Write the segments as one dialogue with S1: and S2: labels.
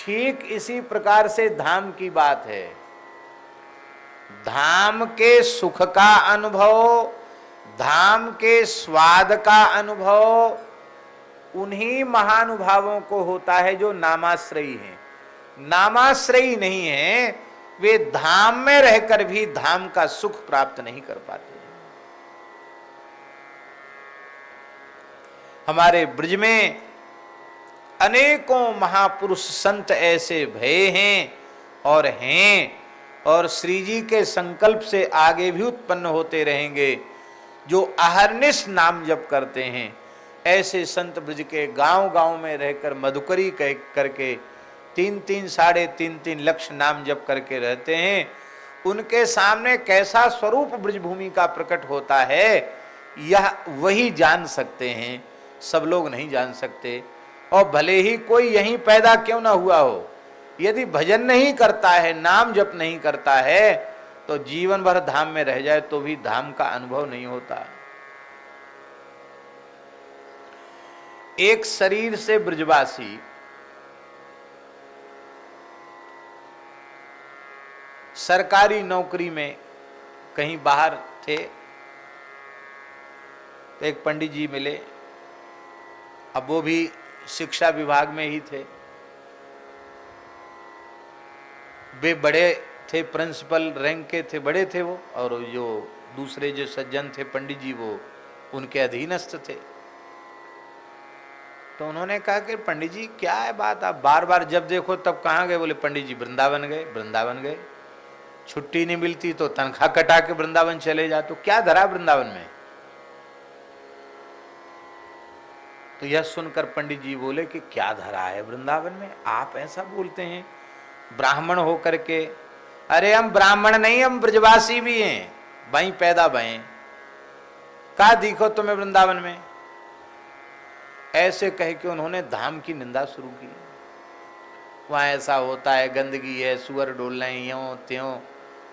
S1: ठीक इसी प्रकार से धाम की बात है। धाम के सुख का अनुभव, धाम के स्वाद का अनुभव उन्हीं महानुभावों को होता है जो नामाश्रयी हैं। नामाश्रयी नहीं है वे धाम में रहकर भी धाम का सुख प्राप्त नहीं कर पाते। हमारे ब्रज में अनेकों महापुरुष संत ऐसे भये हैं और श्री जी के संकल्प से आगे भी उत्पन्न होते रहेंगे जो अहर्निश नाम जप करते हैं। ऐसे संत ब्रज के गांव गांव में रहकर मधुकरी करके 3-3 साढ़े 3-3 लक्ष नाम जप करके रहते हैं। उनके सामने कैसा स्वरूप ब्रजभूमि का प्रकट होता है यह वही जान सकते हैं, सब लोग नहीं जान सकते। और भले ही कोई यहीं पैदा क्यों ना हुआ हो, यदि भजन नहीं करता है, नाम जप नहीं करता है, तो जीवन भर धाम में रह जाए तो भी धाम का अनुभव नहीं होता। एक शरीर से ब्रजवासी सरकारी नौकरी में कहीं बाहर थे, तो एक पंडित जी मिले। अब वो भी शिक्षा विभाग में ही थे। वे बड़े थे, प्रिंसिपल रैंक के थे, बड़े थे वो। और जो दूसरे जो सज्जन थे पंडित जी, वो उनके अधीनस्थ थे। तो उन्होंने कहा कि पंडित जी क्या है बात, आप बार बार जब देखो तब कहाँ गए? बोले पंडित जी वृंदावन गए। वृंदावन गए, छुट्टी नहीं मिलती तो तनख्वाह कटा के वृंदावन चले जा। तो क्या धरा वृंदावन में? तो यह सुनकर पंडित जी बोले कि क्या धरा है वृंदावन में, आप ऐसा बोलते हैं ब्राह्मण होकर के? अरे हम ब्राह्मण नहीं, हम ब्रजवासी भी हैं, वहीं पैदा भये। कहा दिखो तुम्हें वृंदावन में? ऐसे कह के उन्होंने धाम की निंदा शुरू की। वहाँ ऐसा होता है, गंदगी है, सुअर डोल रहे हैं, यों त्यों,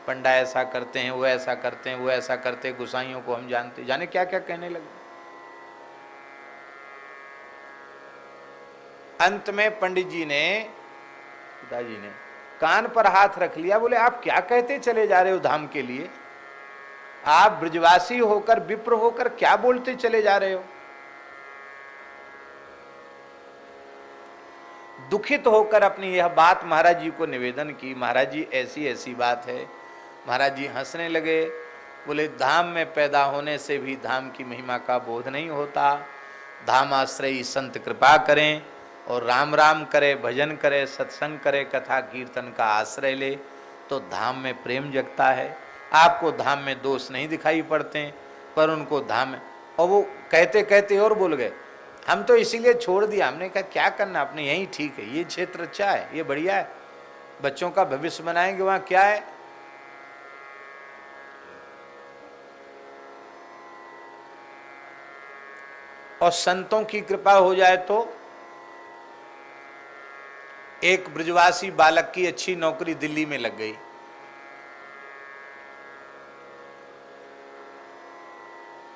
S1: पंडा ऐसा करते हैं, वो ऐसा करते हैं, वो ऐसा करते हैं, गुसाइयों को हम जानते, जाने क्या क्या कहने लगे। अंत में पंडित जी ने, पिताजी ने कान पर हाथ रख लिया। बोले आप क्या कहते चले जा रहे हो धाम के लिए? आप ब्रजवासी होकर, विप्र होकर क्या बोलते चले जा रहे हो? दुखित होकर अपनी यह बात महाराज जी को निवेदन की। महाराज जी ऐसी ऐसी बात है। महाराज जी हंसने लगे। बोले धाम में पैदा होने से भी धाम की महिमा का बोध नहीं होता। धाम आश्रयी संत कृपा करें और राम राम करे, भजन करे, सत्संग करे, कथा कीर्तन का आश्रय ले तो धाम में प्रेम जगता है। आपको धाम में दोष नहीं दिखाई पड़ते, पर उनको धाम में। और वो कहते कहते और बोल गए, हम तो इसीलिए छोड़ दिया। हमने कहा क्या करना, अपने यहीं ठीक है, ये क्षेत्र अच्छा है, ये बढ़िया है, बच्चों का भविष्य बनाएंगे, वहां क्या है। और संतों की कृपा हो जाए तो एक ब्रजवासी बालक की अच्छी नौकरी दिल्ली में लग गई।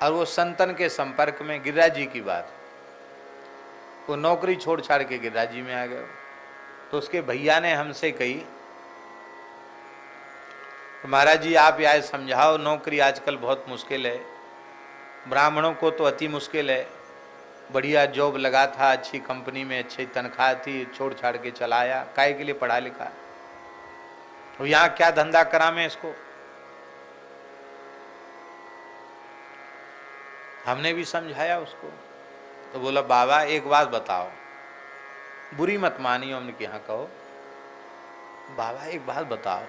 S1: और वो संतन के संपर्क में, गिरिराज जी की बात, वो नौकरी छोड़ छाड़ के गिरिराज जी में आ गए। तो उसके भैया ने हमसे कही, तो महाराज जी आप यह समझाओ, नौकरी आजकल बहुत मुश्किल है, ब्राह्मणों को तो अति मुश्किल है। बढ़िया जॉब लगा था, अच्छी कंपनी में अच्छी तनख्वाह थी, छोड़ छाड़ के चला आया, काहे के लिए पढ़ा लिखा, तो यहाँ क्या धंधा करा मैं इसको। हमने भी समझाया उसको। तो बोला बाबा एक बात बताओ, बुरी मत मानियो, हमने यहाँ कहो बाबा एक बात बताओ,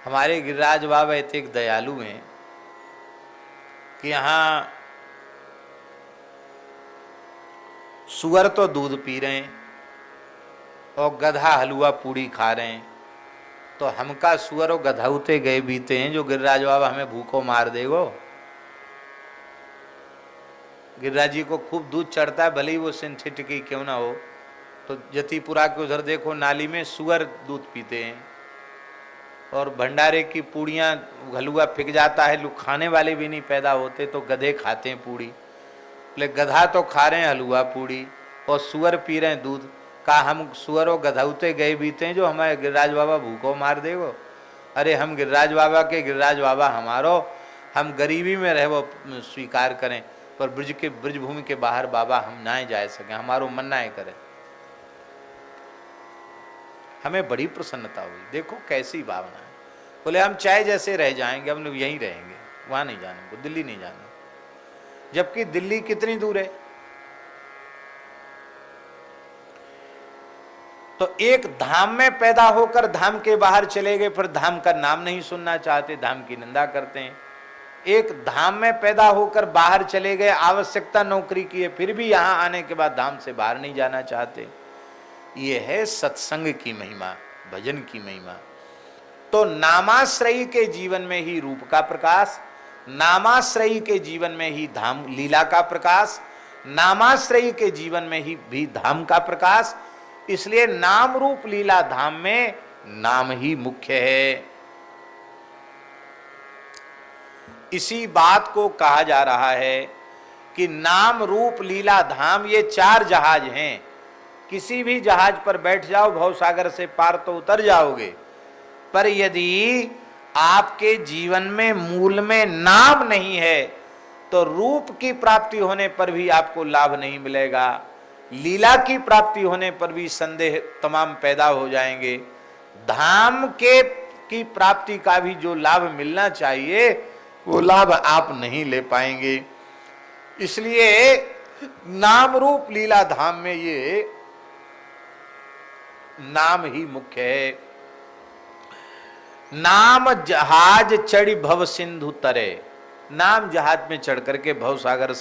S1: हमारे गिरिराज बाबा इतने दयालु हैं कि यहाँ सुअर तो दूध पी रहे हैं और गधा हलवा पूड़ी खा रहे हैं, तो हमका सुअर और गधाउते गए बीते हैं जो गिरिराज बाबा हमें भूखों मार देगो। गिरिराज जी को खूब दूध चढ़ता है, भले ही वो सिंथेटिक ही क्यों ना हो। तो जतीपुरा के उधर देखो नाली में सुअर दूध पीते हैं और भंडारे की पूड़ियाँ, हलवा फिक जाता है, लोग खाने वाले भी नहीं पैदा होते तो गधे खाते हैं पूड़ी। बोले गधा तो खा रहे हैं हलवा पूड़ी और सुअर पी रहे हैं दूध, का हम सुअरों गधौते गए बीते हैं, जो हमारे गिरिराज बाबा भूखों मार देगो। अरे हम गिरिराज बाबा के, गिरिराज बाबा हमारो, हम गरीबी में रहे वो स्वीकार करें, पर ब्रज भूमि के बाहर बाबा हम ना जा सकें, हमारो मन ना करे। हमें बड़ी प्रसन्नता हुई, देखो कैसी भावना है। बोले हम चाहे जैसे रह जाएंगे, हम लोग यहीं रहेंगे, वहां नहीं जाने, दिल्ली नहीं जाने। जबकि दिल्ली कितनी दूर है। तो एक धाम में पैदा होकर धाम के बाहर चले गए, फिर धाम का नाम नहीं सुनना चाहते, धाम की निंदा करते हैं। एक धाम में पैदा होकर बाहर चले गए, आवश्यकता नौकरी की है, फिर भी यहां आने के बाद धाम से बाहर नहीं जाना चाहते। ये है सत्संग की महिमा, भजन की महिमा। तो नामाश्रयी के जीवन में ही रूप का प्रकाश, नामाश्रयी के जीवन में ही धाम लीला का प्रकाश, नामाश्रयी के जीवन में ही भी धाम का प्रकाश। इसलिए नाम रूप लीला धाम में नाम ही मुख्य है। इसी बात को कहा जा रहा है कि नाम रूप लीला धाम ये चार जहाज हैं। किसी भी जहाज पर बैठ जाओ, भवसागर से पार तो उतर जाओगे, पर यदि आपके जीवन में मूल में नाम नहीं है तो रूप की प्राप्ति होने पर भी आपको लाभ नहीं मिलेगा, लीला की प्राप्ति होने पर भी संदेह तमाम पैदा हो जाएंगे। धाम के की प्राप्ति का भी जो लाभ मिलना चाहिए वो लाभ आप नहीं ले पाएंगे। इसलिए नाम रूप लीला धाम में ये नाम ही मुख्य है। नाम जहाज चढ़ी भव सिंधु तरे, नाम जहाज में चढ़ करके भव सागर